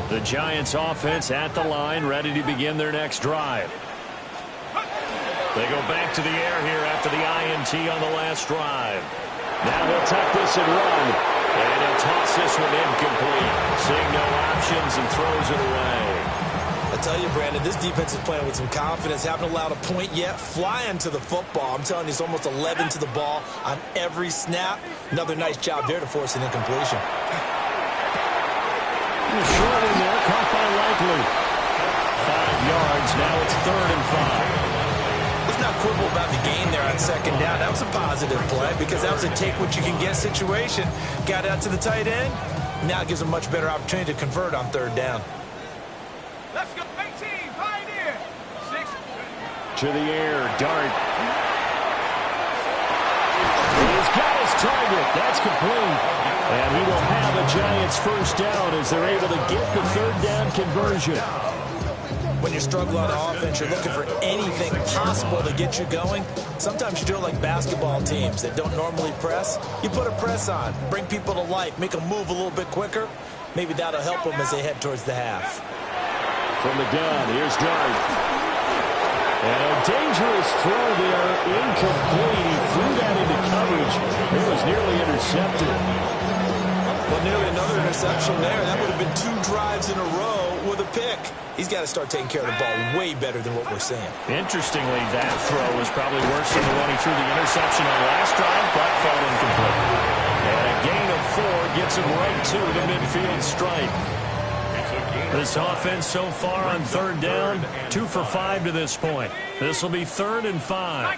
The Giants offense at the line, ready to begin their next drive. They go back to the air here after the INT on the last drive. Now they'll tuck this and run. And he'll toss this one incomplete. Seeing no options and throws it away. I tell you, Brandon, this defense is playing with some confidence. Haven't allowed a point yet. Flying to the football. I'm telling you, it's almost 11 to the ball on every snap. Another nice job there to force an incompletion. Short in there, caught by Likely. 5 yards, now it's 3rd and 5. Let's not quibble about the gain there on 2nd down. That was a positive play because that was a take-what-you-can-get situation. Got out to the tight end. Now it gives a much better opportunity to convert on 3rd down. Let's go, 18, Pioneer. 6. To the air, Dart. He's got his target. That's complete. And he will have a Giants first down as they're able to get the 3rd down conversion. When you struggle on offense, you're looking for anything possible to get you going. Sometimes you do it like basketball teams that don't normally press. You put a press on, bring people to life, make them move a little bit quicker. Maybe that'll help them as they head towards the half. From the gun, here's Dart. And a dangerous throw there, incomplete. He threw that into coverage. It was nearly intercepted. Well, nearly another interception there. That would have been 2 drives in a row with a pick. He's got to start taking care of the ball way better than what we're seeing. Interestingly, that throw was probably worse than the one he threw the interception on last drive, but fell incomplete. And a gain of 4 gets him right to the midfield stripe. This offense so far on 3rd down, 2 for 5 to this point. This will be 3rd and 5.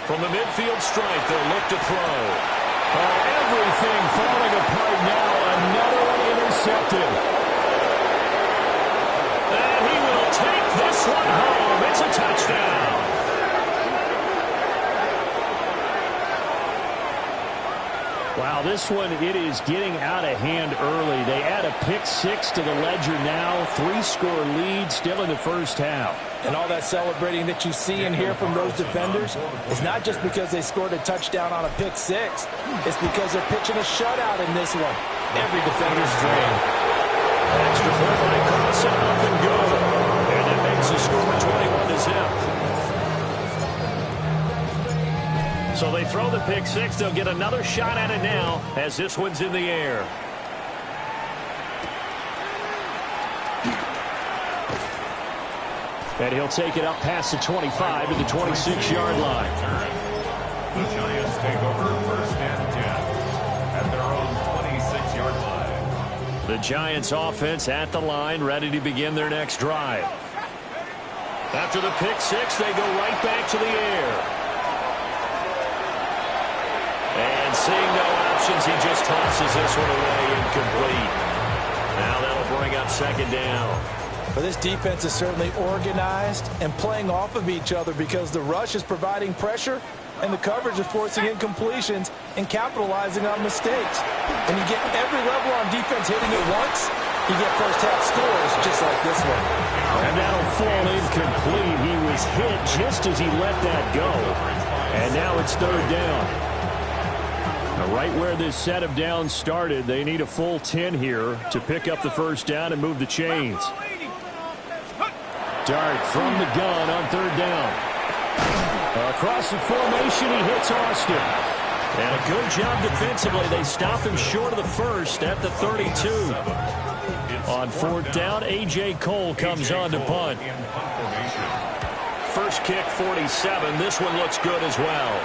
From the midfield stripe, they'll look to throw. Everything falling apart now. Another one intercepted. And he will take this one home. It's a touchdown. Wow, this one, it is getting out of hand early. They add a pick 6 to the ledger now. 3-score lead still in the first half. And all that celebrating that you see and hear from those defenders is not just because they scored a touchdown on a pick 6. It's because they're pitching a shutout in this one. Every defender's dream. Extra point by Carlson, up and good. And it makes the score 21 to zip. So they throw the pick 6. They'll get another shot at it now as this one's in the air. And he'll take it up past the 25 to the 26-yard line. The Giants take over 1st and 10 at their own 26-yard line. The Giants offense at the line, ready to begin their next drive. After the pick 6, they go right back to the air. And seeing no options, he just tosses this one away incomplete. Now that'll bring up 2nd down. But this defense is certainly organized and playing off of each other because the rush is providing pressure and the coverage is forcing incompletions and capitalizing on mistakes. And you get every level on defense hitting it once, you get first-half scores just like this one. And that'll fall incomplete. He was hit just as he let that go. And now it's 3rd down. Right where this set of downs started, they need a full 10 here to pick up the first down and move the chains. Dart from the gun on 3rd down. Across the formation, he hits Austin. And a good job defensively. They stop him short of the first at the 32. On 4th down, A.J. Cole comes on to punt. First kick, 47. This one looks good as well.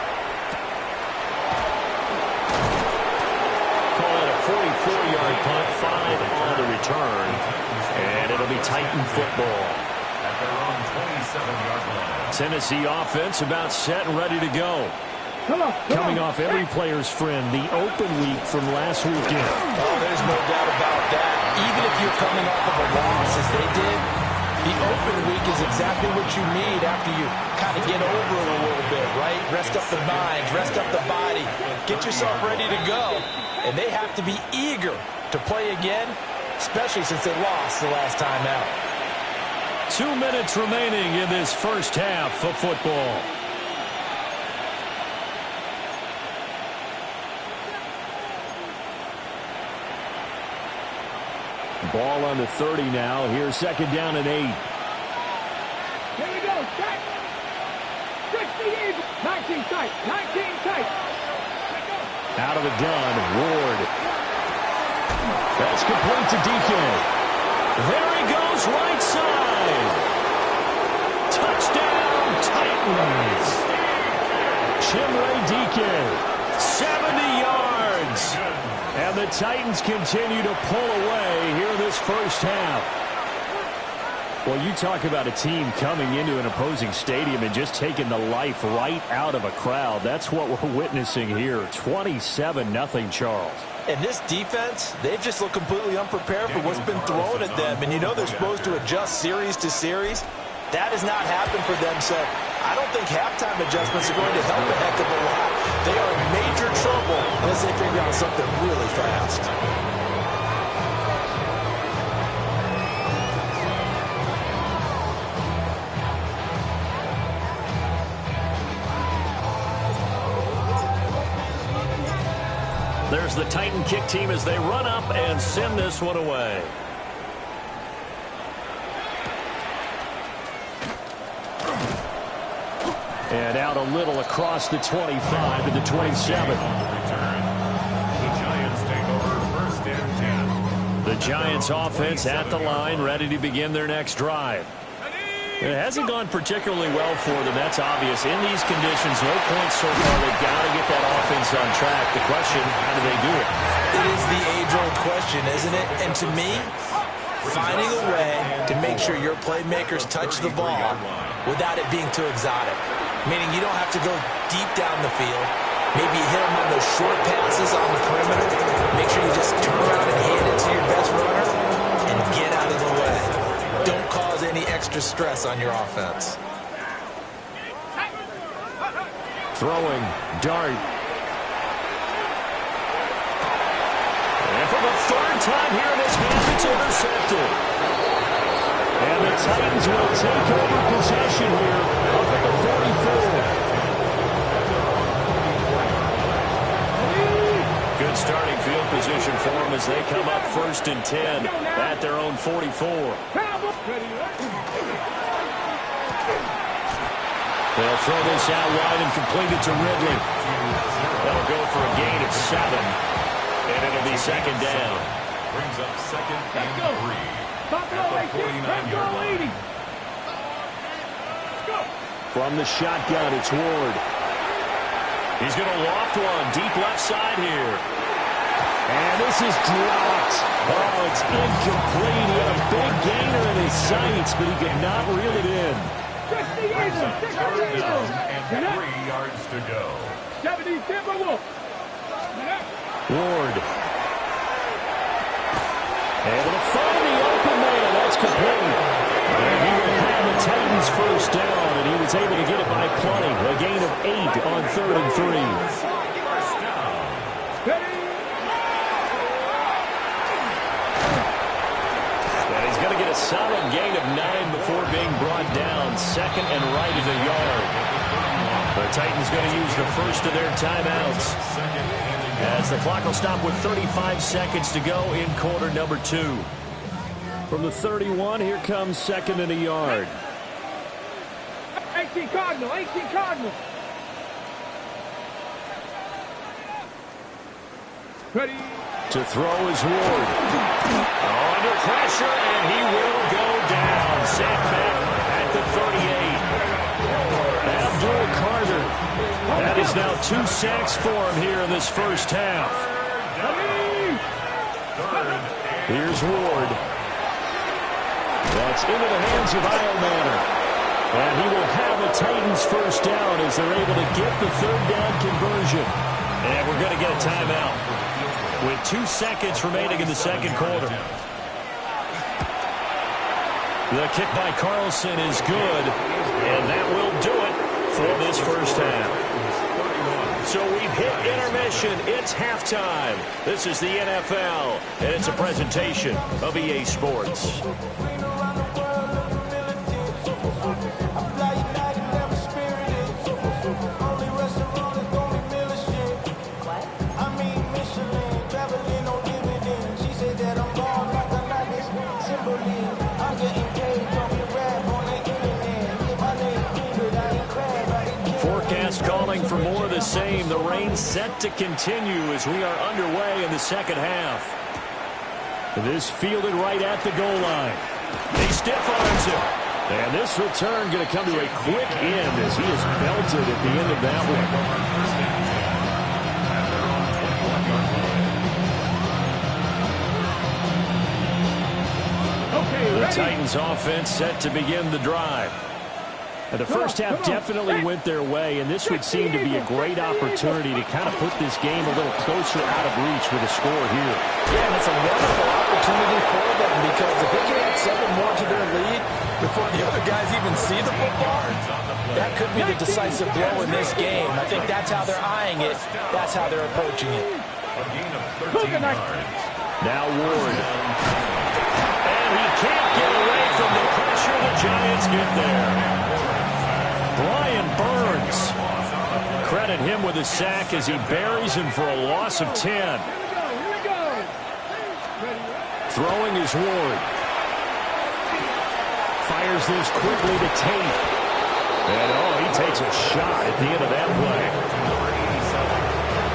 Call it a 44-yard punt, 5 on the return. And it'll be Titan football. Tennessee offense about set and ready to go. Coming off every player's friend, the open week from last weekend. Oh, there's no doubt about that. Even if you're coming off of a loss as they did, the open week is exactly what you need after you kind of get over it a little bit, right? Rest up the mind, rest up the body, get yourself ready to go. And they have to be eager to play again, especially since they lost the last time out. 2 minutes remaining in this first half of football. Ball on the 30 now. Here's second down and 8. Here we go. Tight. 60 even. 19 tight. 19 tight. Out of the gun, Ward. That's complete to DK. There he goes, right side. Touchdown, Titans. Chimere Dike, 70 yards. And the Titans continue to pull away here in this first half. Well, you talk about a team coming into an opposing stadium and just taking the life right out of a crowd. That's what we're witnessing here. 27-0, Charles. And this defense, they've just looked completely unprepared for what's been thrown at them. And you know they're supposed to adjust series to series. That has not happened for them, so I don't think halftime adjustments are going to help a heck of a lot. They are in major trouble unless they figure out something really fast. There's the Titan kick team as they run up and send this one away. And out a little across the 25 to the 27. The Giants take over first and 10. The Giants offense at the line, ready to begin their next drive. It hasn't gone particularly well for them, that's obvious. In these conditions, no points so far. They've got to get that offense on track. The question, how do they do it? It is the age-old question, isn't it? And to me, finding a way to make sure your playmakers touch the ball without it being too exotic. Meaning you don't have to go deep down the field. Maybe hit them on those short passes on the perimeter. Make sure you just turn around and hand it to your best runner and get out of the way. Don't cause any extra stress on your offense. Throwing, Dart. And for the third time here in this half, it's intercepted. And the Titans will take over possession here up at the 44. Good starting field position for them as they come up first and 10 at their own 44. They'll throw this out wide and complete it to Ridley. They'll go for a gain of 7. And it'll be second down. Brings up second and 3. At the 49-yard line. From the shotgun, it's Ward. He's going to loft one deep left side here. And this is dropped. Oh, it's incomplete. He had a big gainer in his sights, but he could not reel it in. Brings up third down and 3 yards to go. Ward. Able to find the open man. That's complete. And he will have the Titans first down, and he was able to get it by plenty. A gain of 8 on 3rd and 3. First down. And he's going to get a solid gain of 9 before being brought down. Second and right at a yard. The Titans going to use the first of their timeouts. As the clock will stop with 35 seconds to go in quarter number 2. From the 31, here comes second and a yard. 18 Cardinal, 18 Cardinal. Ready. To throw is Ward. Under pressure, and he will go down. Sack back at the 38. Abdul Carter. That is now 2 sacks for him here in this first half. Here's Ward. That's into the hands of Eilmanor. And he will have the Titans first down as they're able to get the third down conversion. And we're going to get a timeout with 2 seconds remaining in the second quarter. The kick by Carlson is good, and that will do it for this first half. So we've hit intermission. It's halftime. This is the NFL, and it's a presentation of EA Sports. the rain set to continue as we are underway in the second half. This fielded right at the goal line. He stiff arms it. And this return going to come to a quick end as he is belted at the end of that one. The Titans offense set to begin the drive. And the first half definitely went their way, and this would seem to be a great opportunity to kind of put this game a little closer out of reach with a score here. Yeah, and it's a wonderful opportunity for them because if they can add 7 more to their lead before the other guys even see the football, that could be the decisive blow in this game. I think that's how they're eyeing it. That's how they're approaching it. A gain of 13 yards. Now Ward. And he can't get away from the pressure. The Giants get there. Brian Burns. Credit him with a sack as he buries him for a loss of 10. Throwing is Ward. Fires this quickly to Tate. And he takes a shot at the end of that play.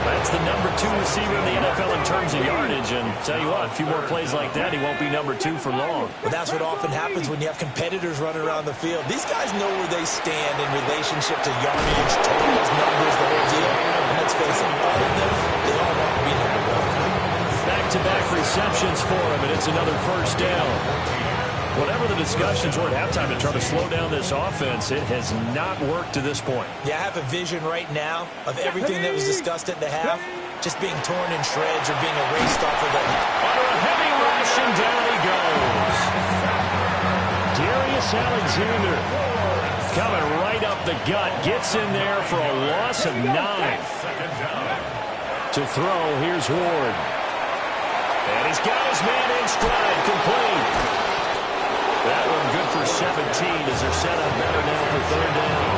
That's the number 2 receiver in the NFL in terms of yardage. And tell you what, a few more plays like that, he won't be number 2 for long. Well, that's what often happens when you have competitors running around the field. These guys know where they stand in relationship to yardage, totals, numbers, the whole deal. And let's face it, all of them, they all want to be number 1. Back-to-back receptions for him, and it's another first down. Whatever the discussions were at halftime to try to slow down this offense, it has not worked to this point. Yeah, I have a vision right now of everything that was discussed at the half just being torn in shreds or being erased off of the... Under a heavy rush, and down he goes. Darius Alexander coming right up the gut, gets in there for a loss of 9. To throw, here's Ward. And he's got his man in stride, complete. That one good for 17 as they're set up better now for third down.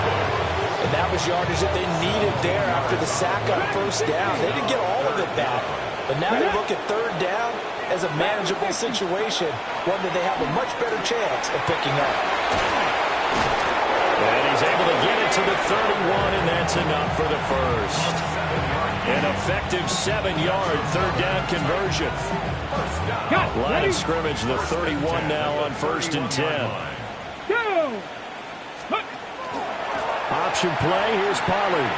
And that was yardage that they needed there after the sack on first down. They didn't get all of it back. But now they look at third down as a manageable situation, one that they have a much better chance of picking up. And he's able to get it to the 31, and that's enough for the first. An effective 7-yard third down conversion. Line of scrimmage, the 31 now on 1st and 10. Option play, here's Pollard.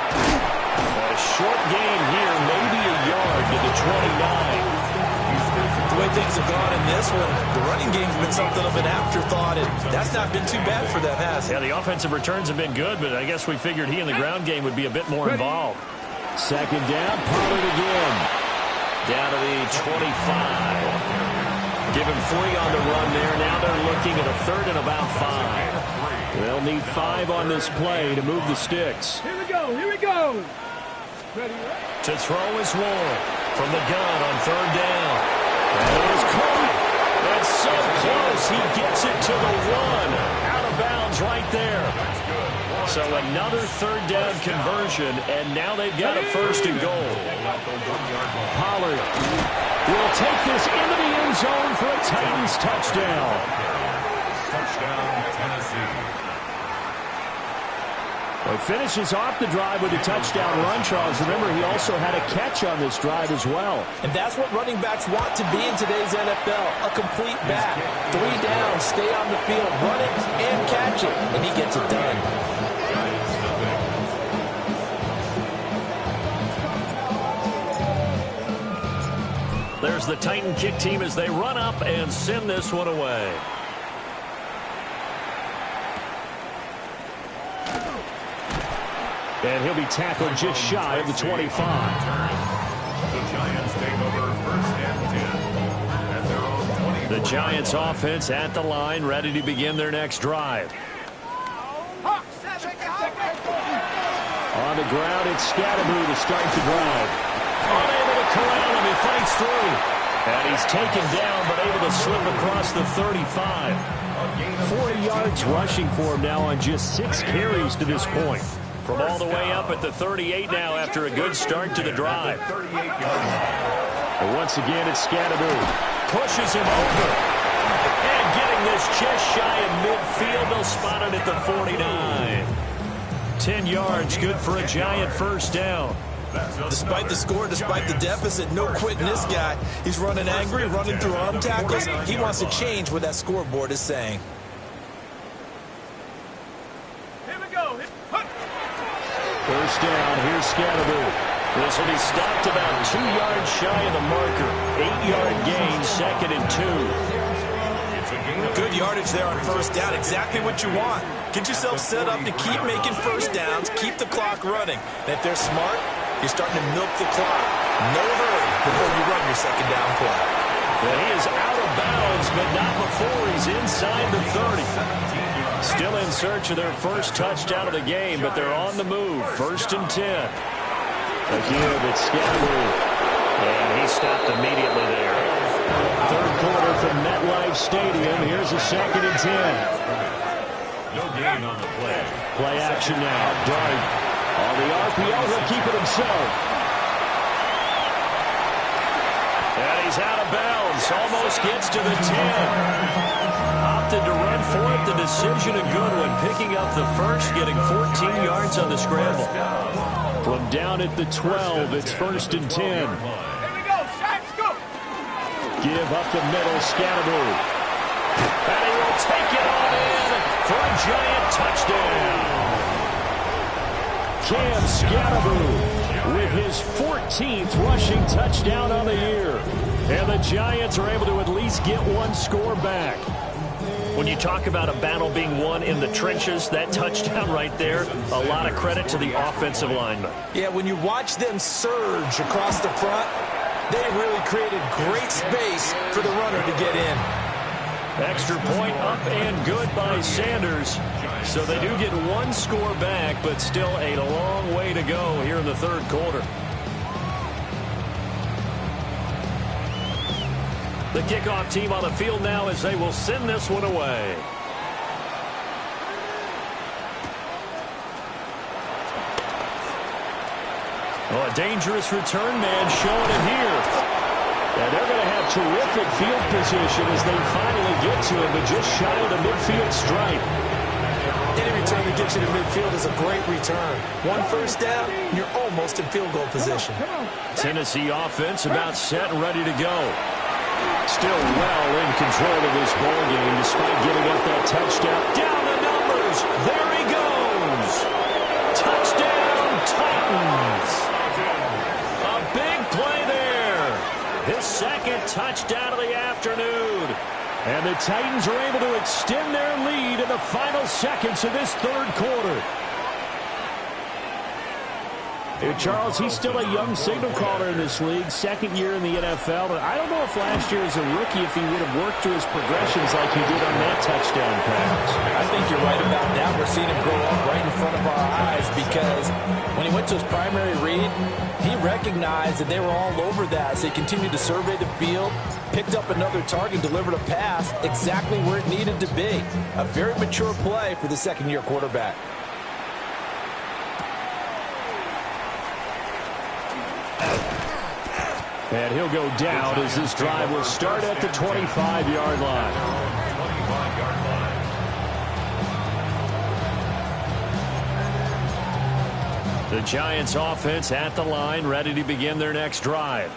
A short gain here, maybe a yard to the 29. The way things have gone in this one, the running game's been something of an afterthought, and that's not been too bad for them, has it? Yeah, the offensive returns have been good, but I guess we figured he in the ground game would be a bit more involved. Second down, Pollard again. Down to the 25. Give him 3 on the run there. Now they're looking at a 3rd and about 5. They'll need 5 on this play to move the sticks. Here we go, here we go. Ready, To throw is Ward from the gun on 3rd down. And it is caught. That's so close. He gets it to the 1. Out of bounds right there. So another 3rd down conversion, and now they've got a 1st and goal. Pollard will take this into the end zone for a Titans touchdown. Touchdown, Tennessee. Well, he finishes off the drive with a touchdown run, Charles. Remember, he also had a catch on this drive as well. And that's what running backs want to be in today's NFL, a complete back. 3 downs, stay on the field, run it, and catch it, and he gets it done. There's the Titan kick team as they run up and send this one away. And he'll be tackled just shy of the 25. The Giants take over 1st and 10 at their own 20. The Giants offense at the line, ready to begin their next drive. On the ground, it's Scatterby to start the drive. Unable to corral him, he fights through. And he's taken down, but able to slip across the 35. 40 yards rushing for him now on just 6 carries to this point. From all the way up at the 38 now after a good start to the drive. But once again, it's Scatterby. Pushes him over. And getting this just shy of midfield, they'll spot it at the 49. 10 yards, good for a Giant 1st down. Despite the score, despite the deficit, no quitting this guy. He's running angry, running through arm tackles. He wants to change what that scoreboard is saying. Here we go. First down, here's Scatterby. This will be stopped about 2 yards shy of the marker. 8-yard gain, 2nd and 2. Good yardage there on first down. Exactly what you want. Get yourself set up to keep making first downs, keep the clock running. And if they're smart, you're starting to milk the clock. No hurry before you run your second down play. Well, he is out of bounds, but not before he's inside the 30. Still in search of their first touchdown of the game, but they're on the move. 1st and 10. Again, it's Scatterby. And he stopped immediately there. Third quarter from MetLife Stadium. Here's a 2nd and 10. No gain on the play. Play action now. Dart on the RPO. He'll keep it himself. And he's out of bounds. Almost gets to the 10. Opted to run for it. The decision a good one. Picking up the first, getting 14 yards on the scramble. From down at the 12, it's 1st and 10. Here we go. Shots, go. Give up the middle, Scatterby. And he will take it on in for a giant touchdown. Cam Scatterby with his 14th rushing touchdown on the year. And the Giants are able to at least get one score back. When you talk about a battle being won in the trenches, that touchdown right there, a lot of credit to the offensive linemen. Yeah, when you watch them surge across the front, they really created great space for the runner to get in. Extra point up and good by Sanders. So they do get one score back, but still a long way to go here in the third quarter. The kickoff team on the field now as they will send this one away. Oh, a dangerous return man showing it here. And they're going to have terrific field position as they finally get to him, but just shy of the midfield stripe. Any return that gets you to midfield is a great return. One first down, you're almost in field goal position. Tennessee offense about set and ready to go. Still well in control of this ball game despite giving up that touchdown. Down the numbers. There he goes. Touchdown, Titans. A big play there. His 2nd touchdown of the afternoon. And the Titans are able to extend their lead in the final seconds of this third quarter. Hey, Charles, he's still a young signal caller in this league, 2nd year in the NFL. But I don't know if last year as a rookie, if he would have worked through his progressions like he did on that touchdown pass. I think you're right about that. We're seeing him grow up right in front of our eyes because when he went to his primary read, he recognized that they were all over that. So he continued to survey the field, picked up another target, delivered a pass exactly where it needed to be. A very mature play for the 2nd-year quarterback. And he'll go down as this drive will start at the 25-yard line. 25-yard line. The Giants offense at the line, ready to begin their next drive.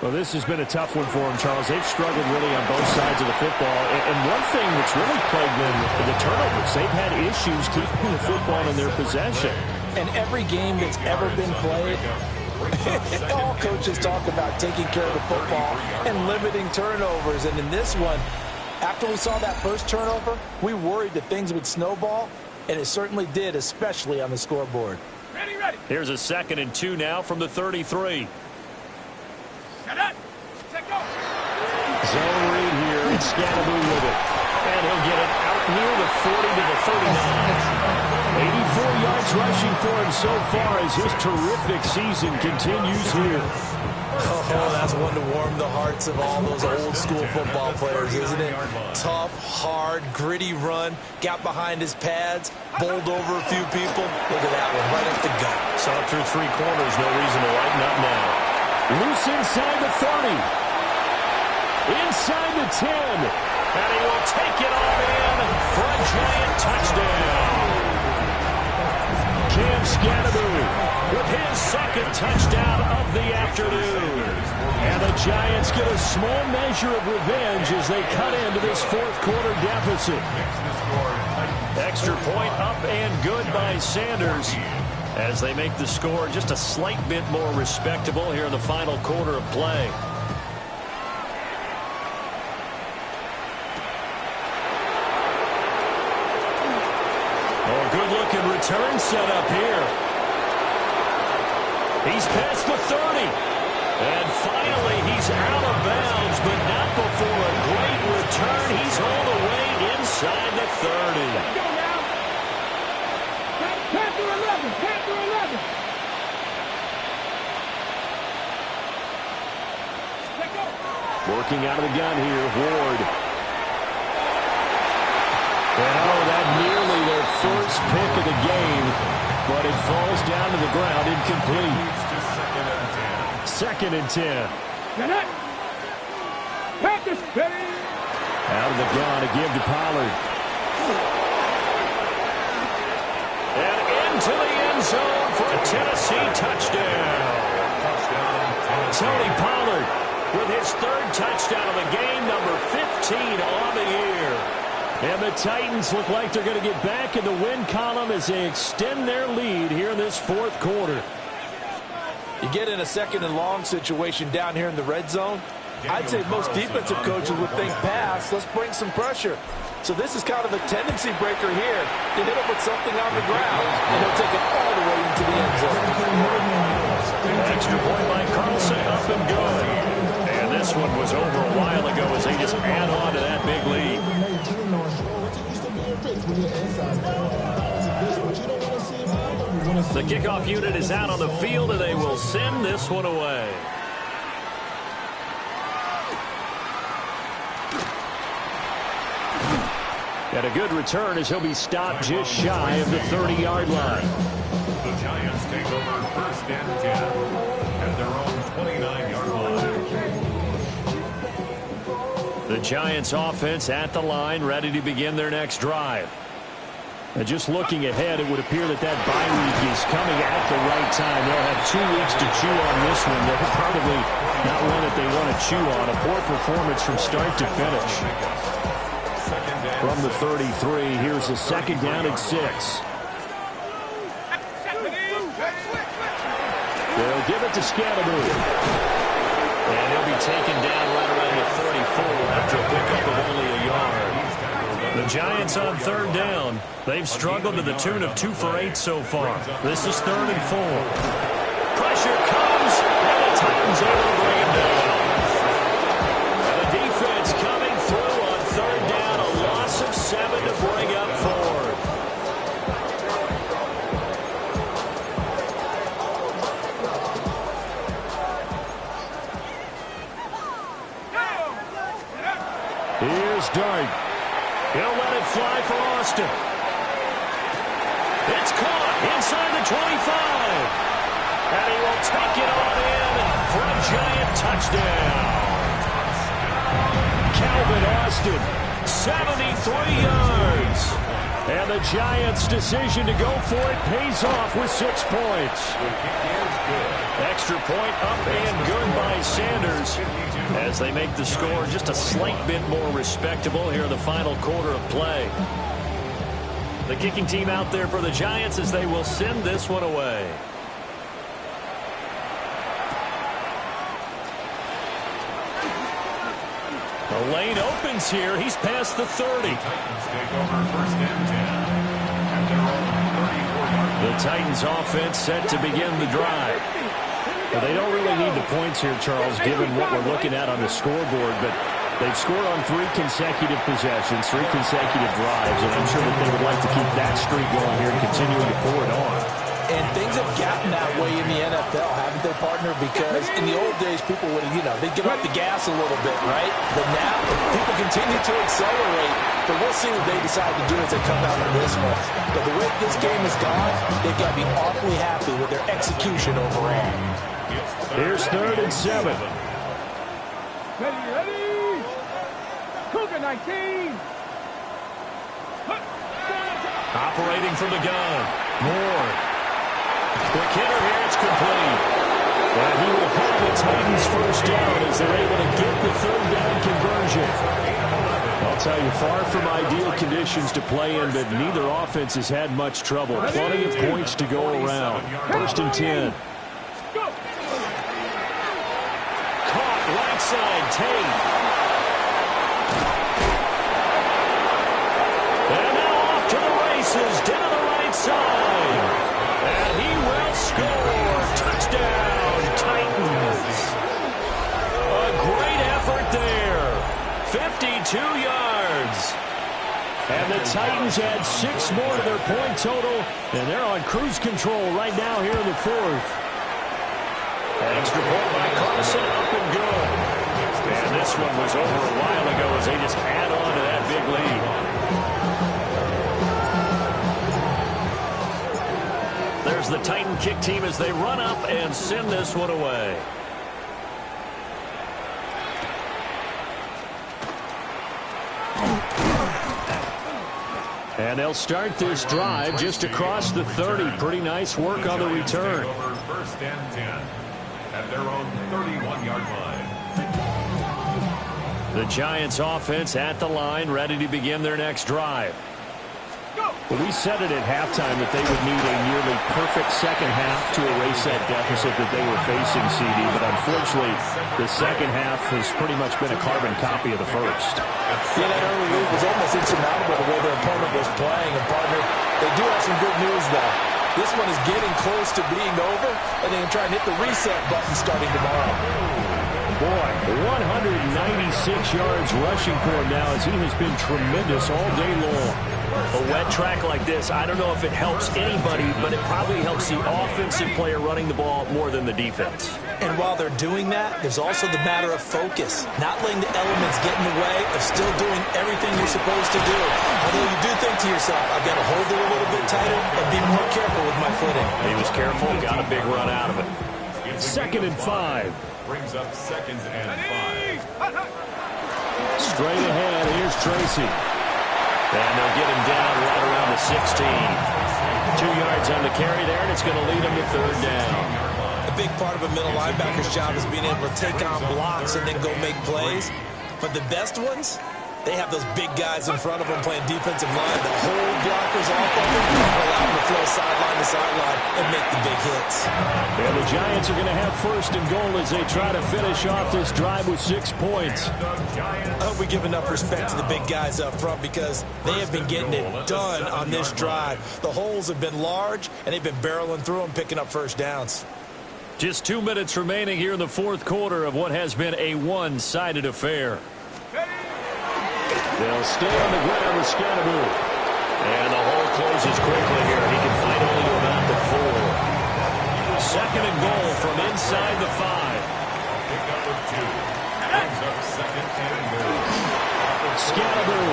Well, this has been a tough one for them, Charles. They've struggled really on both sides of the football. And one thing that's really plagued them, the turnovers. They've had issues keeping the football in their possession. And every game that's ever been played, all coaches talk about taking care of the football and limiting turnovers. And in this one, after we saw that first turnover, we worried that things would snowball, and it certainly did, especially on the scoreboard. Ready, ready. Here's a 2nd and 2 now from the 33. Set up. Set go. Zone read here, and Scatterby with it. And he'll get it out near the 40 to the 39. 84 yards rushing for him so far as his terrific season continues here. Oh, that's one to warm the hearts of all those old-school football players, isn't it? Tough, hard, gritty run, got behind his pads, bowled over a few people. Look at that one, right up the gut. Saw it through 3 quarters, no reason to lighten up now. Loose inside the 30. Inside the 10. And he will take it on in for a giant touchdown. Cam Scannaboo with his second touchdown of the afternoon. And the Giants get a small measure of revenge as they cut into this fourth quarter deficit. Extra point up and good by Sanders as they make the score just a slight bit more respectable here in the final quarter of play. Oh, good-looking return set up here. He's past the 30. And finally, he's out of bounds, but not before a great return. He's all the way inside the 30. Let's go now. Panther 11. Panther 11. Let's go. Working out of the gun here, Ward. And oh, that nearly their first pick of the game, but it falls down to the ground incomplete. Second and 10. Panthers steady. Out of the gun to give to Pollard. And into the end zone for a Tennessee touchdown. Tony Pollard with his third touchdown of the game, number 15 on the year. And the Titans look like they're going to get back in the win column as they extend their lead here in this fourth quarter. You get in a second and long situation down here in the red zone. I'd say most defensive coaches would think pass. Let's bring some pressure. So this is kind of a tendency breaker here. You hit him with something on the ground, and he'll take it all the way into the end zone. Extra point by Carlson, up and good. And this one was over a while ago as they just add on to that big lead. The kickoff unit is out on the field, and they will send this one away. And a good return as he'll be stopped just shy of the 30-yard line. The Giants take over first and 10 at their own 29-yard line. The Giants offense at the line, ready to begin their next drive. And just looking ahead, it would appear that that bye week is coming at the right time. They'll have 2 weeks to chew on this one. They're probably not one that they want to chew on. A poor performance from start to finish. From the 33, here's a second down and 6. They'll give it to Scannaboo. And he'll be taken down right around the 34 after a pickup of only a yard. The Giants on third down. They've struggled to the tune of 2 for 8 so far. This is 3rd and 4. Pressure comes, and the Titans able to bring him down. And the defense coming through on third down. A loss of 7 to bring up 4th. Here's Dart. He'll let it fly for Austin. It's caught inside the 25. And he will take it on in for a Giant touchdown. Calvin Austin, 73 yards. And the Giants' decision to go for it pays off with 6 points. Extra point up and good by Sanders as they make the score just a slight bit more respectable here in the final quarter of play. The kicking team out there for the Giants as they will send this one away. The lane opens here. He's past the 30. Titans take over first and 10 at their own 34-yard line. The Titans offense set to begin the drive. Well, they don't really need the points here, Charles, given what we're looking at on the scoreboard, but they've scored on 3 consecutive possessions, 3 consecutive drives, and I'm sure that they would like to keep that streak going here and continuing to pour it on. And things have gotten that way in the NFL, haven't they, partner? Because in the old days, people would, they'd get off the gas a little bit, right? But now, people continue to accelerate. But we'll see what they decide to do as they come out of this one. But the way this game has gone, they've got to be awfully happy with their execution overall. Here's 3rd and 7. Ready. Cougar 19. Operating from the gun. Moore. Quick hitter here. It's complete. And he will have the Titans first down as they're able to get the third down conversion. I'll tell you, far from ideal conditions to play in, but neither offense has had much trouble. Plenty of points to go around. First and 10. Caught right side, Tate. And now off to the races, down the right side. And he will score. Touchdown, Titans. A great effort there. 52 yards. And the Titans add 6 more to their point total, and they're on cruise control right now here in the fourth. Extra point by Carson, up and good. And this one was over a while ago as they just add on to that big lead. There's the Titan kick team as they run up and send this one away. And they'll start this drive just across the 30. Pretty nice work on the return. First and 10 at their own 31-yard line. The Giants offense at the line, ready to begin their next drive. Well, we said it at halftime that they would need a nearly perfect second half to erase that deficit that they were facing, CD. But unfortunately, the second half has pretty much been a carbon copy of the first. Yeah, that early lead was almost insurmountable the way their opponent was playing. And, partner, they do have some good news, though. This one is getting close to being over, and they can try and hit the reset button starting tomorrow. Boy, 196 yards rushing for him now as he has been tremendous all day long. A wet track like this, I don't know if it helps anybody, but it probably helps the offensive player running the ball more than the defense. And while they're doing that, there's also the matter of focus. Not letting the elements get in the way of still doing everything you're supposed to do. Although you do think to yourself, I've got to hold it a little bit tighter and be more careful with my footing. He was careful, got a big run out of it. Second and 5. Brings up seconds and 5. Straight ahead, here's Tracy. And they'll get him down right around the 16. 2 yards on the carry there, and it's going to lead him to third down. A big part of a middle linebacker's job is being able to take on blocks and then go make plays. But the best ones, they have those big guys in front of them playing defensive line that hold blockers off of them and allow them to flow sideline to sideline and make the big hits. And the Giants are going to have first and goal as they try to finish off this drive with 6 points. I hope we give enough respect to the big guys up front because they have been getting it done on this drive. The holes have been large, and they've been barreling through them, picking up first downs. Just 2 minutes remaining here in the fourth quarter of what has been a one-sided affair. They'll stay on the ground with Scatteroo. And the hole closes quickly here. He can fight only to about the 4. Second and goal from inside the 5. Pick number 2. Brings up second and goal. Scatteroo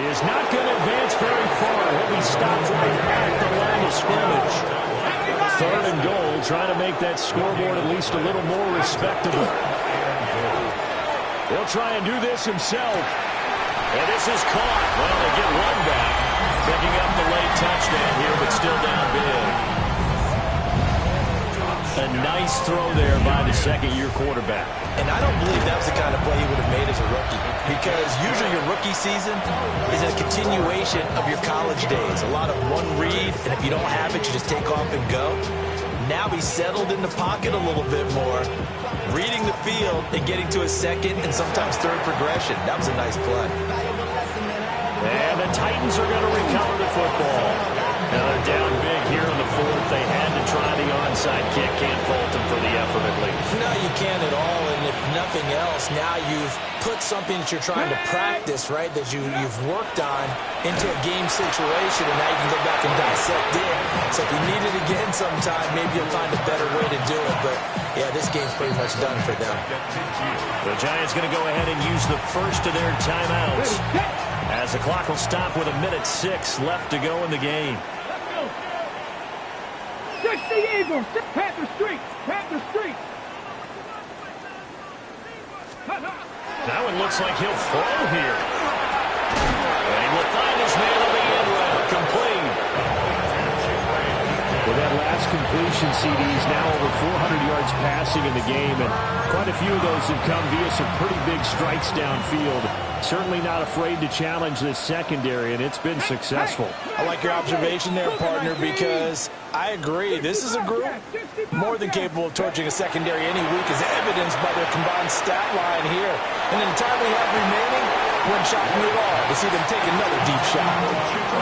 is not going to advance very far. He'll be stopped right at the line of scrimmage. Third and goal, trying to make that scoreboard at least a little more respectable. He'll try and do this himself. And this is caught. Well, they get one back. Picking up the late touchdown here, but still down big. A nice throw there by the second-year quarterback. And I don't believe that was the kind of play he would have made as a rookie. Because usually your rookie season is a continuation of your college days. A lot of one read, and if you don't have it, you just take off and go. Now he's settled in the pocket a little bit more, reading the field and getting to his second and sometimes third progression. That was a nice play. And the Titans are going to recover the football. Now they're down big here in the fourth. They had to try the onside kick. Can't fault them for the effort at least. No, you can't at all. And if nothing else, now you've put something that you're trying to practice, right, that you've worked on into a game situation, and now you can go back and dissect it. So if you need it again sometime, maybe you'll find a better way to do it. But, yeah, this game's pretty much done for them. The Giants going to go ahead and use the first of their timeouts as the clock will stop with 1:06 left to go in the game. 60 Eagles, Panther Street, Panther Street. Now it looks like he'll throw here. And he will find his man on the end route, complete. completion CDs, now over 400 yards passing in the game, and quite a few of those have come via some pretty big strikes downfield. Certainly not afraid to challenge this secondary, and it's been successful. I like your observation there, partner, because I agree. This is a group more than capable of torching a secondary any week, as evidenced by their combined stat line here. And in the time we have remaining, wouldn't shock me at all to see them take another deep shot.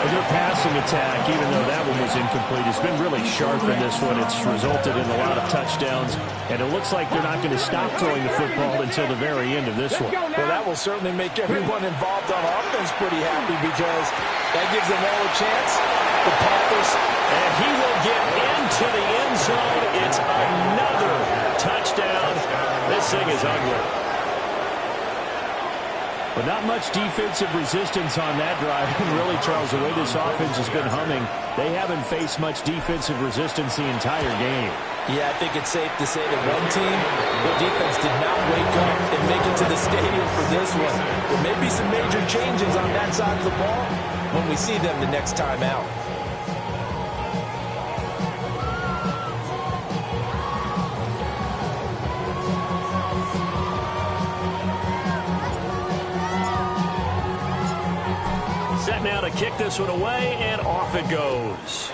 Their passing attack, even though that one was incomplete, has been really sharp in this one. It's resulted in a lot of touchdowns, and it looks like they're not going to stop throwing the football until the very end of this one. Well, that will certainly make everyone involved on offense pretty happy, because that gives them all a chance. The Panthers, and he will get into the end zone. It's another touchdown. This thing is ugly. But not much defensive resistance on that drive. And really, Charles, the way this offense has been humming, they haven't faced much defensive resistance the entire game. Yeah, I think it's safe to say that one team, their defense did not wake up and make it to the stadium for this one. There may be some major changes on that side of the ball when we see them the next time out. Set now to kick this one away, and off it goes.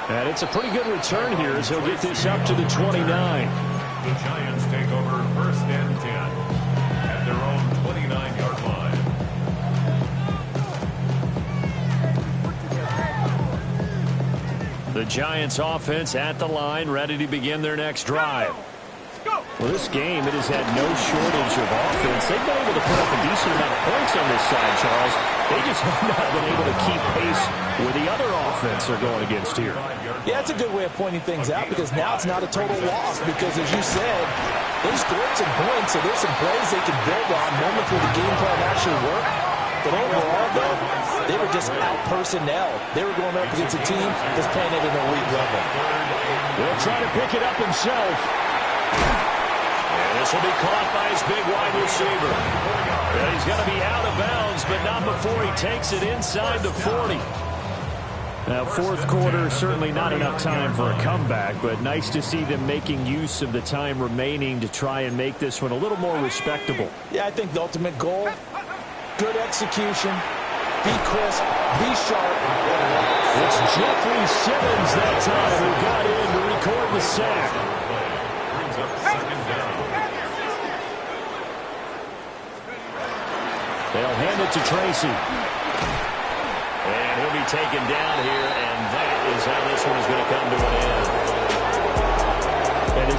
And it's a pretty good return here as he'll get this up to the 29. The Giants take over first and 10 at their own 29-yard line. The Giants offense at the line, ready to begin their next drive. Well, this game, it has had no shortage of offense. They've been able to put up a decent amount of points on this side, Charles. They just have not been able to keep pace with the other offense they're going against here. Yeah, it's a good way of pointing things out, because now it's not a total loss, because as you said, they scored some points, so there's some plays they can build on, moments where the game plan actually worked. But overall, though, they were just out-personnel. They were going up against a team that's playing at an elite level. They'll try to pick it up himself. And this will be caught by his big wide receiver. And he's going to be out of bounds, but not before he takes it inside the 40. Now, fourth quarter, certainly not enough time for a comeback, but nice to see them making use of the time remaining to try and make this one a little more respectable. Yeah, I think the ultimate goal, good execution, be crisp, be sharp. It's Jeffrey Simmons that time who got in to record the sack. Brings up second down. They'll hand it to Tracy. And he'll be taken down here, and that is how this one is going to come to an end.